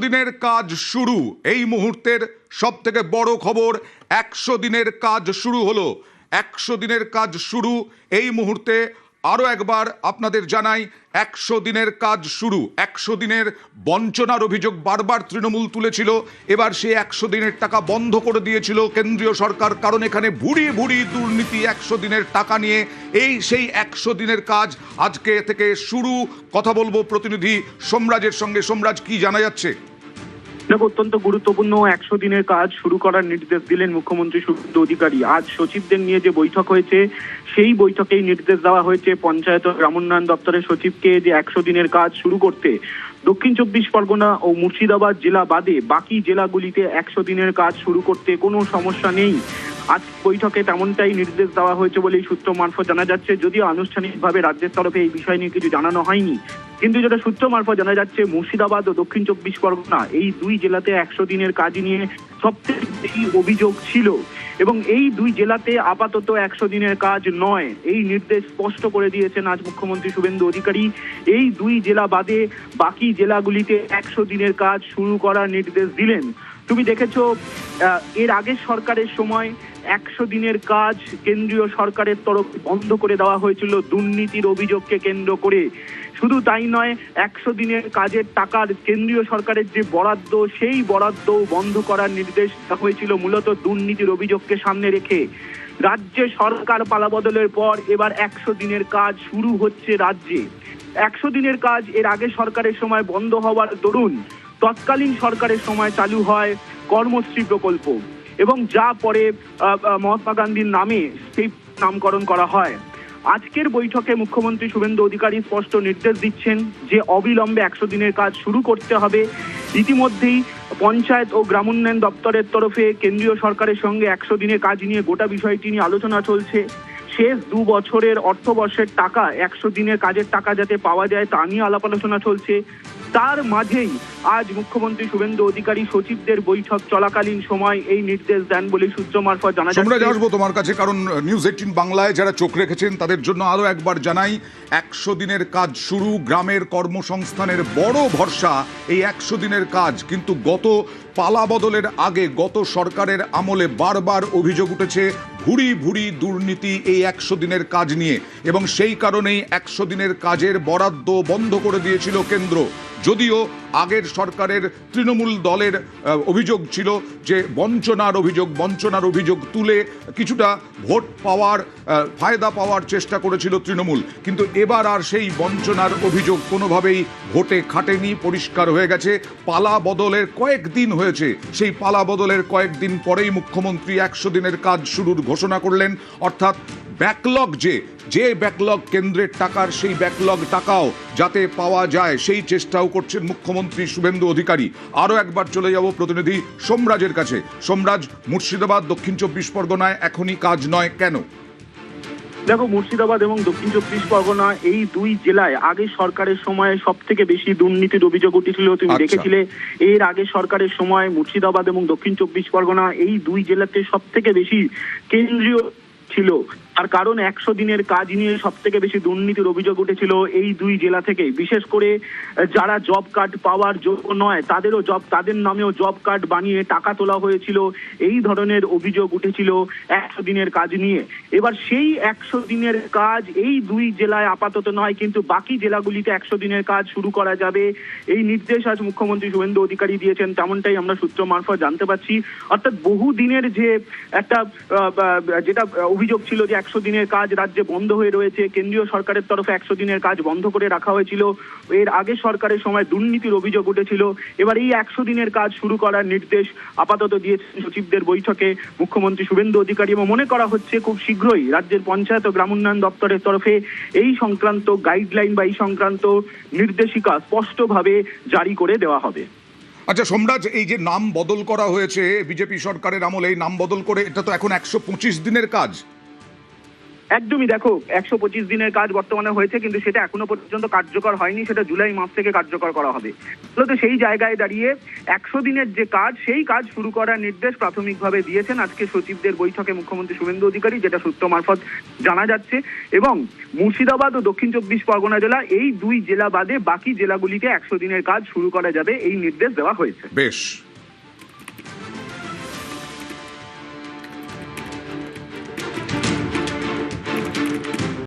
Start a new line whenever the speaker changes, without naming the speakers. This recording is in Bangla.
দিনের কাজ শুরু। এই মুহূর্তের সব থেকে বড় খবর, 100 দিনের কাজ শুরু হলো। 100 দিনের কাজ শুরু এই মুহূর্তে। আরও একবার আপনাদের জানাই, 100 দিনের কাজ শুরু। 100 দিনের বঞ্চনার অভিযোগ বারবার তৃণমূল তুলেছিল। এবার সেই 100 দিনের টাকা বন্ধ করে দিয়েছিল কেন্দ্রীয় সরকার, কারণ এখানে ভুরি ভুরি দুর্নীতি 100 দিনের টাকা নিয়ে। সেই 100 দিনের কাজ আজকে থেকে শুরু। কথা বলবো প্রতিনিধি সোমরাজের সঙ্গে। সোমরাজ, কি জানা যাচ্ছে?
দেখো, অত্যন্ত গুরুত্বপূর্ণ 100 দিনের কাজ শুরু করার নির্দেশ দিলেন মুখ্যমন্ত্রী শুভেন্দু অধিকারী। আজ সচিবদের নিয়ে যে বৈঠক হয়েছে, সেই বৈঠকেই নির্দেশ দেওয়া হয়েছে পঞ্চায়েত ও গ্রামোন্নয়ন দপ্তরের সচিবকে যে 100 দিনের কাজ শুরু করতে। দক্ষিণ 24 পরগনা ও মুর্শিদাবাদ জেলা বাদে বাকি জেলাগুলিতে 100 দিনের কাজ শুরু করতে কোনো সমস্যা নেই। আজ বৈঠকে তেমনটাই নির্দেশ দেওয়া হয়েছে বলেই সূত্র মারফত জানা যাচ্ছে। যদিও আনুষ্ঠানিকভাবে রাজ্যের তরফে এই বিষয় নিয়ে কিছু জানানো হয়নি, কিন্তু যেটা সূত্র মারফত জানা যাচ্ছে, মুর্শিদাবাদ ও দক্ষিণ 24 পরগনা এই দুই জেলাতে 100 দিনের কাজ নিয়ে সবথেকে বেশি অভিযোগ ছিল, এবং এই দুই জেলাতে আপাতত 100 দিনের কাজ নয়, এই নির্দেশ স্পষ্ট করে দিয়েছেন আজ মুখ্যমন্ত্রী শুভেন্দু অধিকারী। এই দুই জেলা বাদে বাকি জেলাগুলিতে 100 দিনের কাজ শুরু করার নির্দেশ দিলেন। তুমি দেখেছো, এর আগের সরকারের সময় 100 দিনের কাজ কেন্দ্রীয় সরকারের তরফে বন্ধ করে দেওয়া হয়েছিল দুর্নীতির অভিযোগকে কেন্দ্র করে। শুধু তাই নয়, 100 দিনের কাজের টাকার কেন্দ্রীয় সরকারের যে বরাদ্দ, সেই বরাদ্দ বন্ধ করার নির্দেশ দেওয়া হয়েছিল মূলত দুর্নীতির অভিযোগকে সামনে রেখে। রাজ্যে সরকার পালাবদলের পর এবার 100 দিনের কাজ শুরু হচ্ছে রাজ্যে। 100 দিনের কাজ এর আগে সরকারের সময় বন্ধ হওয়ার দরুন তৎকালীন সরকারের সময় চালু হয় কর্মশ্রী প্রকল্প, এবং যা পরে মহাত্মা গান্ধীর নামে সেই নামকরণ করা হয়। আজকের বৈঠকে মুখ্যমন্ত্রী শুভেন্দু অধিকারী স্পষ্ট নির্দেশ দিচ্ছেন যে অবিলম্বে 100 দিনের কাজ শুরু করতে হবে। ইতিমধ্যেই পঞ্চায়েত ও গ্রামোন্নয়ন দপ্তরের তরফে কেন্দ্রীয় সরকারের সঙ্গে 100 দিনের কাজ নিয়ে গোটা বিষয়টি নিয়ে আলোচনা চলছে। শেষ 2 বছরের অর্থবর্ষের টাকা, 100 দিনের কাজের টাকা যাতে পাওয়া যায় তা নিয়ে আলাপ আলোচনা চলছে। তার মাঝেই আজ মুখ্যমন্ত্রী শুভেন্দু অধিকারী সচিবদের বৈঠক চলাকালীন সময় এই নির্দেশ দেন বলে সূত্র মারফত জানা যাচ্ছে।
আমরা আসবো তোমার কাছে, কারণ নিউজ 18 বাংলায় যারা চোখ রেখেছেন তাদের জন্য আরো একবার জানাই, 100 দিনের কাজ শুরু। গ্রামের কর্মসংস্থানের বড় ভরসা এই 100 দিনের কাজ। কিন্তু গত পালা বদলের আগে, গত সরকারের আমলে বারবার অভিযোগ উঠেছে ভুরি ভুরি দুর্নীতি এই 100 দিনের কাজ নিয়ে, এবং সেই কারণেই 100 দিনের কাজের বরাদ্দ বন্ধ করে দিয়েছিল কেন্দ্র। যদিও আগের সরকারের তৃণমূল দলের অভিযোগ ছিল যে বঞ্চনার অভিযোগ তুলে কিছুটা ভোট পাওয়ার, ফায়দা পাওয়ার চেষ্টা করেছিল তৃণমূল। কিন্তু এবার আর সেই বঞ্চনার অভিযোগ কোনোভাবেই ভোটে খাটেনি, পরিষ্কার হয়ে গেছে। পালা বদলের কয়েকদিন হয়েছে, সেই পালা বদলের কয়েকদিন পরেই মুখ্যমন্ত্রী 100 দিনের কাজ শুরুর ঘোষণা করলেন। অর্থাৎ ব্যাকলগ, যে ব্যাকলগ কেন্দ্রের টাকার, সেই ব্যাকলগ টাকাও যাতে পাওয়া যায় সেই চেষ্টাও করছেন মুখ্যমন্ত্রী শুভেন্দু অধিকারী। আরও একবার চলে যাব প্রতিনিধি সোমরাজের কাছে। সোমরাজ, মুর্শিদাবাদ, দক্ষিণ 24 পরগনায় এখনই কাজ নয় কেন?
দেখো, মুর্শিদাবাদ এবং দক্ষিণ 24 পরগনা এই দুই জেলায় আগের সরকারের সময় সব থেকে বেশি দুর্নীতির অভিযোগ উঠেছিল। তুমি দেখেছিলে এর আগে সরকারের সময় মুর্শিদাবাদ এবং দক্ষিণ 24 পরগনা এই দুই জেলাতে সব থেকে বেশি কেন্দ্রীয় ছিল। তার কারণ 100 দিনের কাজ নিয়ে সব থেকে বেশি দুর্নীতির অভিযোগ উঠেছিল এই দুই জেলা থেকে। বিশেষ করে যারা জব কার্ড পাওয়ার যোগ্য নয় তাদের নামেও জব কার্ড বানিয়ে টাকা তোলা হয়েছিল, এই ধরনের অভিযোগ উঠেছিল 100 দিনের কাজ নিয়ে। এবার সেই 100 দিনের কাজ এই দুই জেলায় আপাতত নয়, কিন্তু বাকি জেলাগুলিতে 100 দিনের কাজ শুরু করা যাবে, এই নির্দেশ আজ মুখ্যমন্ত্রী শুভেন্দু অধিকারী দিয়েছেন। তেমনটাই আমরা সূত্র মারফত জানতে পারছি। অর্থাৎ বহু দিনের যে একটা যেটা অভিযোগ ছিল যে 100 দিনের কাজ রাজ্যে বন্ধ হয়ে রয়েছে, কেন্দ্রীয় সরকারের তরফে 100 দিনের কাজ বন্ধ করে রাখা হয়েছিল, এর আগে সরকারের সময় দুর্নীতির অভিযোগ উঠেছিল। এবার এই 100 দিনের কাজ শুরু করার নির্দেশ আপাতত দিয়েছেন সচিবদের বৈঠকে মুখ্যমন্ত্রী শুভেন্দু অধিকারী, এবং মনে করা হচ্ছে খুব শীঘ্রই রাজ্যের পঞ্চায়েত ও গ্রামোন্নয়ন দপ্তরের তরফে এই সংক্রান্ত গাইডলাইন বা এই সংক্রান্ত নির্দেশিকা স্পষ্টভাবে জারি করে দেওয়া হবে।
আচ্ছা সোমরাজ, এই যে নাম বদল করা হয়েছে বিজেপি সরকারের আমলে, এই নাম বদল করে, এটা তো এখন 125 দিনের কাজ।
একদমই, দেখো 125 দিনের কাজ বর্তমানে হয়েছে, কিন্তু সেটা এখনো পর্যন্ত কার্যকর হয়নি, সেটা জুলাই মাস থেকে কার্যকর করা হবে। তো সেই জায়গায় দাঁড়িয়ে 100 দিনের যে কাজ, সেই কাজ শুরু করার নির্দেশ প্রাথমিকভাবে দিয়েছেন আজকে সচিবদের বৈঠকে মুখ্যমন্ত্রী শুভেন্দু অধিকারী, যেটা সূত্র মারফত জানা যাচ্ছে। এবং মুর্শিদাবাদ ও দক্ষিণ 24 পরগনা জেলা, এই দুই জেলা বাদে বাকি জেলাগুলিতে 100 দিনের কাজ শুরু করা যাবে, এই নির্দেশ দেওয়া হয়েছে।
বেশ।